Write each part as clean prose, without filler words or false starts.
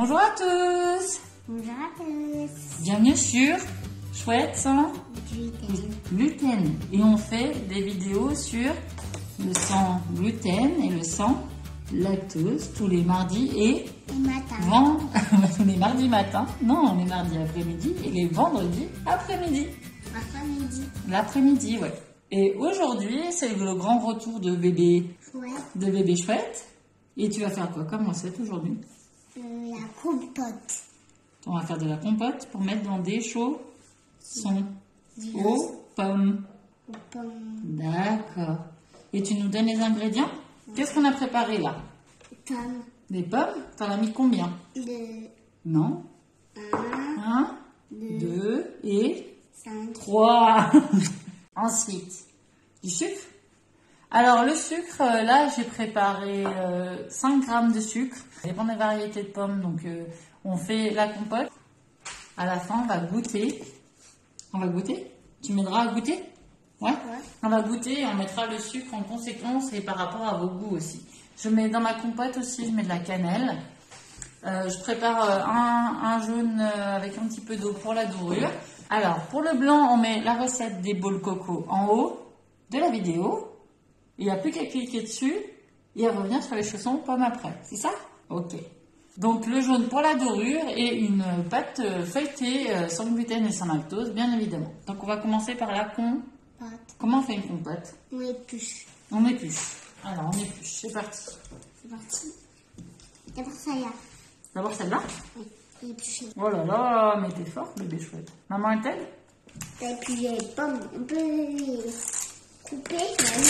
Bonjour à tous. Bonjour à tous. Bienvenue sur Chouette sans gluten. Et on fait des vidéos sur le sans gluten et le sans lactose tous les mardis et tous les mardis matin. Non, les mardis après-midi et les vendredis après-midi. L'après-midi, ouais. Et aujourd'hui, c'est le grand retour de bébé Chouette. Et tu vas faire quoi comme recette aujourd'hui? La compote. On va faire de la compote pour mettre dans des chaussons aux pommes. D'accord. Et tu nous donnes les ingrédients? Qu'est-ce qu'on a préparé là? Pommes. Des pommes? T'en as mis combien? Non. 1, 2 et 3. Ensuite, du sucre. Alors le sucre, là j'ai préparé 5 grammes de sucre. Ça dépend des variétés de pommes, donc on fait la compote. À la fin, on va goûter. On va goûter? Tu m'aideras à goûter? Ouais. On va goûter et on mettra le sucre en conséquence et par rapport à vos goûts aussi. Je mets dans ma compote aussi, je mets de la cannelle. Je prépare un jaune avec un petit peu d'eau pour la dorure. Alors, pour le blanc, on met la recette des bols coco en haut de la vidéo. Il n'y a plus qu'à cliquer dessus et à revenir sur les chaussons pommes après. C'est ça? Ok. Donc, le jaune pour la dorure et une pâte feuilletée sans gluten et sans lactose, bien évidemment. Donc, on va commencer par la compote. Comment on fait une compote? On épluche. On épluche. Alors, on épluche. C'est parti. C'est parti. D'abord celle-là. D'abord celle-là? Oui, éplucher. Oh là là, mais t'es fort, bébé Chouette. Maman est-elle? Et puis les pommes, on peut les couper même.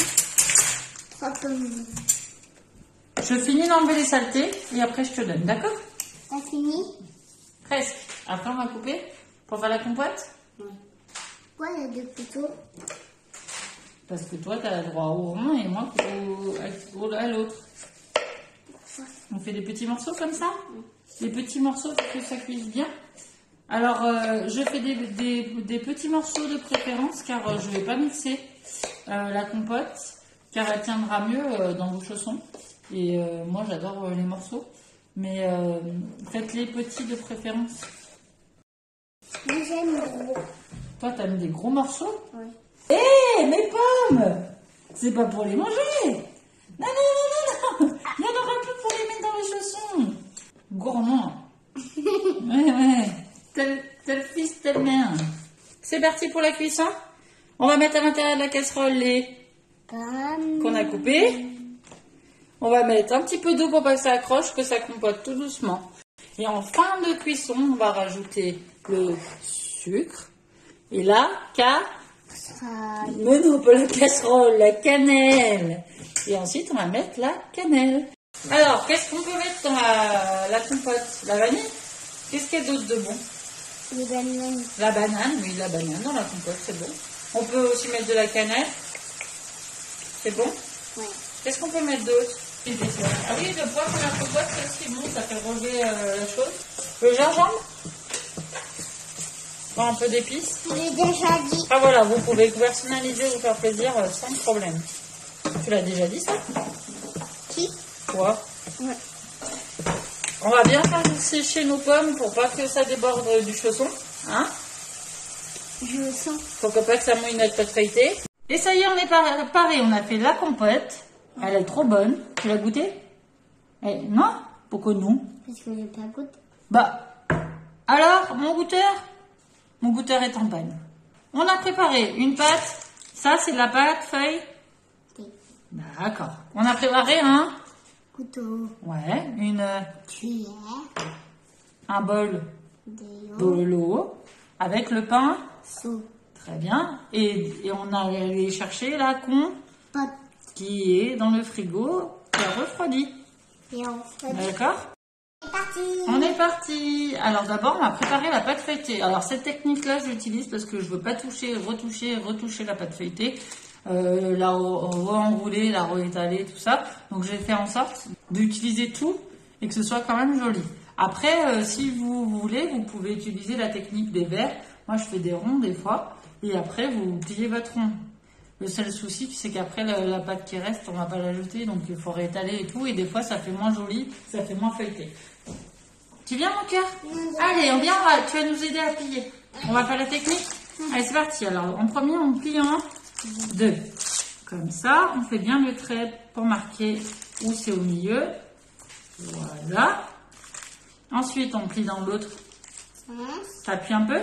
3 pommes. Je finis d'enlever les saletés et après je te donne, d'accord? T'as fini? Presque. Après on va couper pour faire la compote? Oui. Pourquoi il y a 2 couteaux? Parce que toi t'as le droit au rond et moi à l'autre. On fait des petits morceaux comme ça? Des petits morceaux pour que ça cuise bien. Alors je fais des petits morceaux de préférence car je ne vais pas mixer la compote car elle tiendra mieux dans vos chaussons. Et moi j'adore les morceaux. Mais faites-les petits de préférence. Moi j'aime les gros. Toi t'as mis des gros morceaux? Oui. Hé, mes pommes! C'est pas pour les manger! Non! Il n'y en aura plus pour les mettre dans les chaussons! Gourmand! Ouais. Tel fils, telle mère. C'est parti pour la cuisson. On va mettre à l'intérieur de la casserole les pommes qu'on a coupées. On va mettre un petit peu d'eau pour pas que ça accroche, que ça compote tout doucement. Et en fin de cuisson, on va rajouter le sucre. Et là, la casserole, la cannelle. Et ensuite, on va mettre la cannelle. Alors, qu'est-ce qu'on peut mettre dans la compote? La vanille? Qu'est-ce qu'il y a d'autre de bon? Les bananes. La banane, oui, la banane dans la compote, c'est bon. On peut aussi mettre de la cannelle. C'est bon? Oui. Qu'est-ce qu'on peut mettre d'autre? Ah oui, le poivre dans la compote, c'est aussi bon, ça fait relever la chose. Le gingembre? Un peu d'épices. Je l'ai déjà dit. Ah voilà, vous pouvez personnaliser, vous faire plaisir sans problème. Tu l'as déjà dit ça? Qui? Toi? Ouais. On va bien faire sécher nos pommes pour pas que ça déborde du chausson. Hein? Je le sens. Faut que pas que ça mouille notre pâte feuilletée. Et ça y est, on est paré. On a fait la compote. Elle est trop bonne. Tu l'as goûtée? Non? Pourquoi non? Parce que je n'ai pas goûté. Bah, alors, mon goûteur est en panne. On a préparé une pâte. Ça, c'est de la pâte feuille. D'accord. On a préparé un couteau. Ouais, une cuillère. Un bol de l'eau avec le pain. Très bien. Et on a allé chercher la compote qui est dans le frigo, qui a refroidi. Et on fait. D'accord? C'est parti. On est parti. Alors d'abord, on va préparer la pâte feuilletée. Alors cette technique-là, je l'utilise parce que je veux pas retoucher la pâte feuilletée. La re-enrouler, la re-étaler, tout ça. Donc j'ai fait en sorte d'utiliser tout et que ce soit quand même joli. Après, si vous voulez, vous pouvez utiliser la technique des verres. Moi, je fais des ronds des fois. Et après, vous pliez votre rond. Le seul souci, c'est qu'après, la pâte qui reste, on va pas l'ajouter. Donc, il faut réétaler et tout. Et des fois, ça fait moins joli, ça fait moins feuilleté. Tu viens, mon cœur? Allez, on vient, tu vas nous aider à plier. On va faire la technique? Allez, c'est parti. Alors, en premier, on plie en 2. Comme ça, on fait bien le trait pour marquer où c'est au milieu. Voilà. Ensuite, on plie dans l'autre. T'appuies un peu?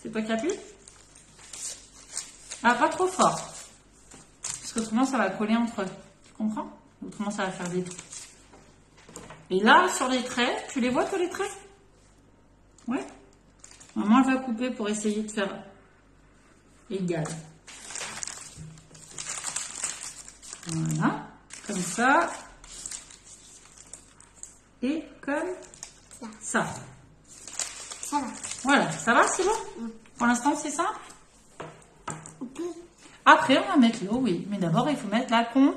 C'est toi qui appuies? Ah, pas trop fort. Parce qu'autrement, ça va coller entre eux. Tu comprends? Autrement, ça va faire des trous. Et là, sur les traits, tu les vois, toi, les traits? Ouais. Maman, elle va couper pour essayer de faire égal. Voilà. Comme ça. Et comme ça. Ça va. Voilà. Ça va, c'est bon? Pour l'instant, c'est simple? Okay. Après, on va mettre l'eau, oui. Mais d'abord, il faut mettre la con.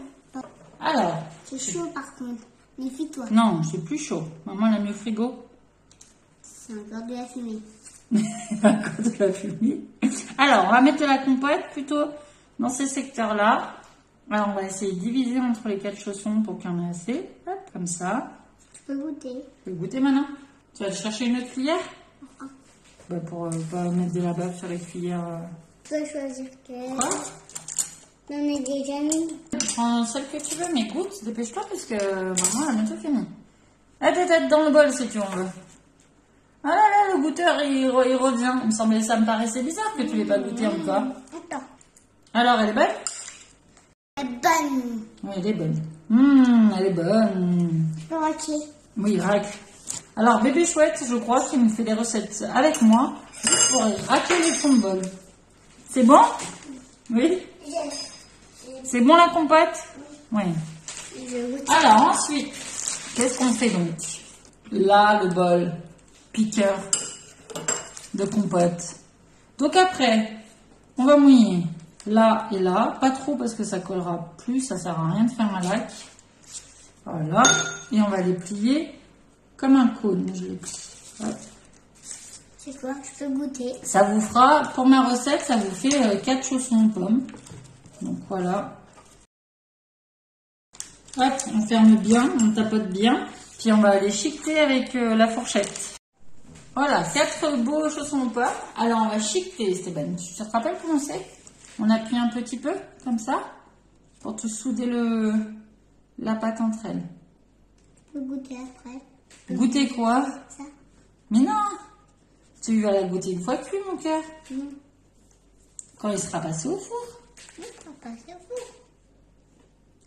Alors. C'est chaud, par contre. Méfie-toi. Non, c'est plus chaud. Maman l'a mis au frigo. C'est encore de la fumée. Encore de la fumée. Alors, on va mettre de la compote plutôt dans ces secteurs-là. Alors, on va essayer de diviser entre les 4 chaussons pour qu'il y en ait assez. Hop, comme ça. Tu peux goûter. Tu peux goûter maintenant? Tu vas aller chercher une autre cuillère? Bah, pour pas mettre de la bave sur les cuillères. Tu peux choisir quelle. Quoi? J'en ai déjà mis. Prends celle que tu veux, mais goûte, dépêche-toi parce que maman a bientôt fini. Elle peut être dans le bol si tu en veux. Ah là là, le goûteur il revient. Ça me paraissait bizarre que tu l'aies pas goûté encore. Attends. Alors, elle est bonne? Elle est bonne. Oui, elle est bonne. Elle est bonne. Je peux raquer. Oui, racle. Alors, bébé chouette, je crois qu'il nous fait des recettes avec moi pour raquer les fonds de bol. C'est bon? Oui? C'est bon la compote? Oui. Alors ensuite, qu'est-ce qu'on fait donc? Là, le bol piqueur de compote. Donc après, on va mouiller là et là. Pas trop parce que ça collera plus, ça sert à rien de faire un lac. Voilà. Et on va les plier comme un cône. Je les plie. Hop. C'est quoi? Je peux goûter. Ça vous fera, pour ma recette, ça vous fait 4 chaussons de pommes. Donc voilà. Hop, on ferme bien, on tapote bien. Puis on va aller chiqueter avec la fourchette. Voilà, 4 beaux chaussons de pommes. Alors on va chiqueter, Esteban. Tu te rappelles comment c'est? On appuie un petit peu, comme ça, pour tout souder la pâte entre elles. Je peux goûter après. Goûter quoi? Ça. Mais non! Tu vas la goûter une fois cuit, mon cœur. Quand il sera passé au four.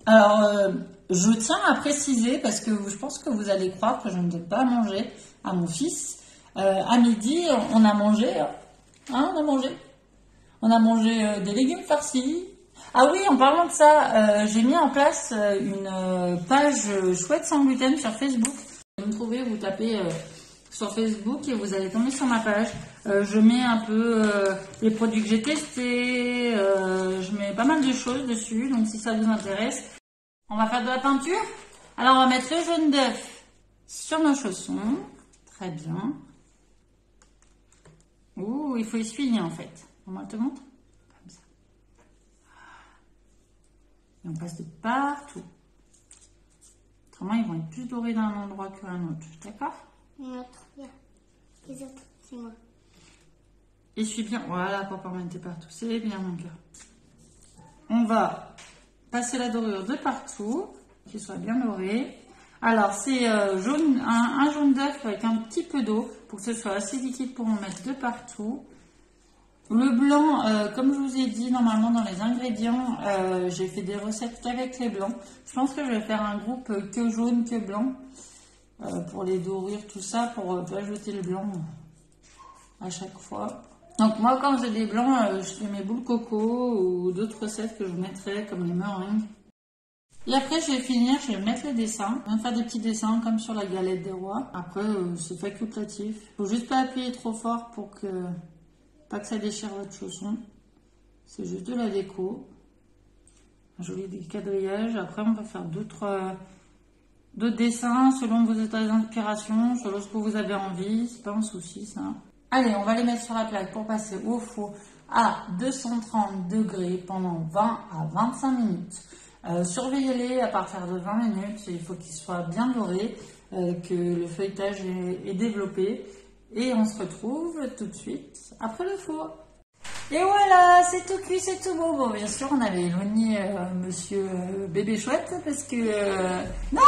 Alors, je tiens à préciser, parce que je pense que vous allez croire que je ne donne pas à manger à mon fils. À midi, on a mangé. Hein, on a mangé des légumes farcis. Ah oui, en parlant de ça, j'ai mis en place une page chouette sans gluten sur Facebook. Vous me trouvez, vous tapez sur Facebook et vous allez tomber sur ma page. Je mets un peu les produits que j'ai testés. Je mets pas mal de choses dessus. Donc si ça vous intéresse, on va faire de la peinture. Alors on va mettre le jaune d'œuf sur nos chaussons. Très bien. Ouh, il faut essuyer en fait. On te montre. Comme ça. Et on passe de partout. Autrement, ils vont être plus dorés d'un endroit qu'à un autre. D'accord? Un autre, bien. Les autres, c'est moi. Essuie bien. Voilà, pour pas mettre partout. C'est bien, mon cœur. On va passer la dorure de partout, qu'il soit bien doré. Alors, c'est un jaune d'œuf avec un petit peu d'eau pour que ce soit assez liquide pour en mettre de partout. Le blanc, comme je vous ai dit, normalement dans les ingrédients, j'ai fait des recettes qu'avec les blancs. Je pense que je vais faire un groupe que jaune, que blanc, pour les dorures, tout ça, pour pas ajouter le blanc à chaque fois. Donc moi, quand j'ai des blancs, je fais mes boules coco ou d'autres recettes que je mettrai, comme les meringues. Et après, je vais finir, je vais mettre les dessins. Je vais faire des petits dessins comme sur la galette des rois. Après, c'est facultatif. Faut juste pas appuyer trop fort pour que... Pas que ça déchire votre chausson. C'est juste de la déco. Un joli quadrillage. Après, on peut faire d'autres dessins selon vos états d'inspiration, selon ce que vous avez envie. C'est pas un souci, ça. Allez, on va les mettre sur la plaque pour passer au four à 230 degrés pendant 20 à 25 minutes. Surveillez-les à partir de 20 minutes. Il faut qu'ils soient bien dorés. que le feuilletage est développé. Et on se retrouve tout de suite après le four. Et voilà, c'est tout cuit, c'est tout beau. Bon, bien sûr, on avait éloigné monsieur bébé chouette parce que... non,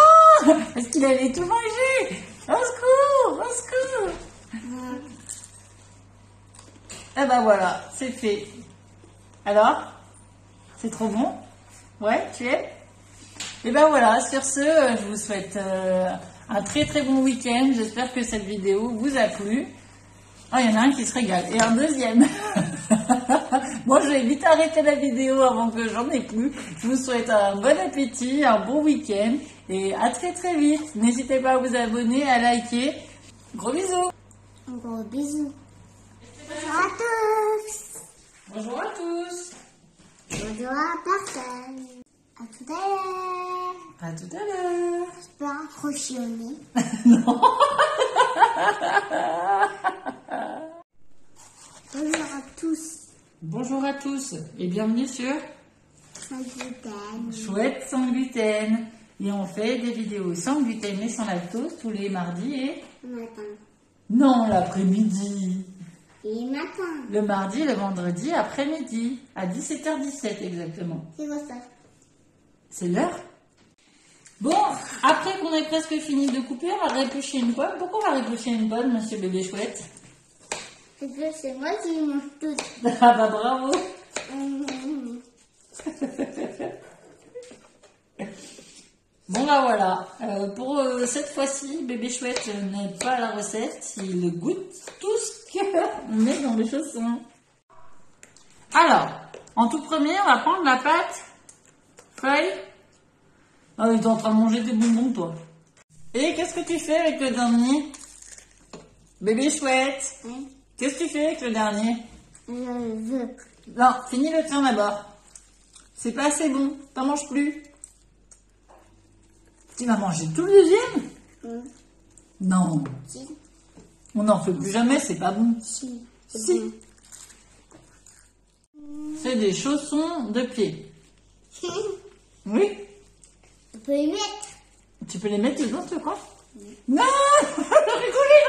parce qu'il avait tout mangé. Au secours, au secours. Et ben voilà, c'est fait. Alors, c'est trop bon? Ouais, tu es? Et ben voilà, sur ce, je vous souhaite un très très bon week-end. J'espère que cette vidéo vous a plu. Ah, il y en a un qui se régale. Et un deuxième. Bon, je vais vite arrêter la vidéo avant que j'en ai plus. Je vous souhaite un bon appétit, un bon week-end. Et à très très vite. N'hésitez pas à vous abonner, à liker. Gros bisous. Gros bisous. Bonjour à tous. Bonjour à tous. Bonjour à personne. À tout à l'heure. À tout à l'heure. Je peux accrocher au nez. Non. Bonjour à tous. Bonjour à tous et bienvenue sur Sans gluten. Chouette sans gluten. Et on fait des vidéos sans gluten et sans lactose tous les mardis et... Matin. Non, l'après-midi. Et matin. Le mardi et le vendredi après-midi, à 17h17 exactement. C'est quoi ça? C'est l'heure. Bon, après qu'on ait presque fini de couper, on va réplucher une pomme. Pourquoi on va réplucher une pomme, monsieur bébé chouette? Parce que c'est moi qui mange tout. Ah bah bravo. Bon bah voilà, pour cette fois-ci, bébé chouette n'aide pas à la recette, il goûte tout ce qu'on met dans les chaussons. Alors, en tout premier, on va prendre la pâte feuille. Ah, tu es en train de manger des bonbons, toi. Et qu'est-ce que tu fais avec le dernier? Bébé chouette, Oui. Qu'est-ce que tu fais avec le dernier? Je veux. Non, finis le tien d'abord. C'est pas assez bon, t'en manges plus. Tu vas manger tout le deuxième? Non. Si. On n'en fait plus jamais, c'est pas bon. Si. Si. C'est des chaussons de pied. Oui. On peut les mettre. Tu peux les mettre dedans, tu crois? Non. Rigolez.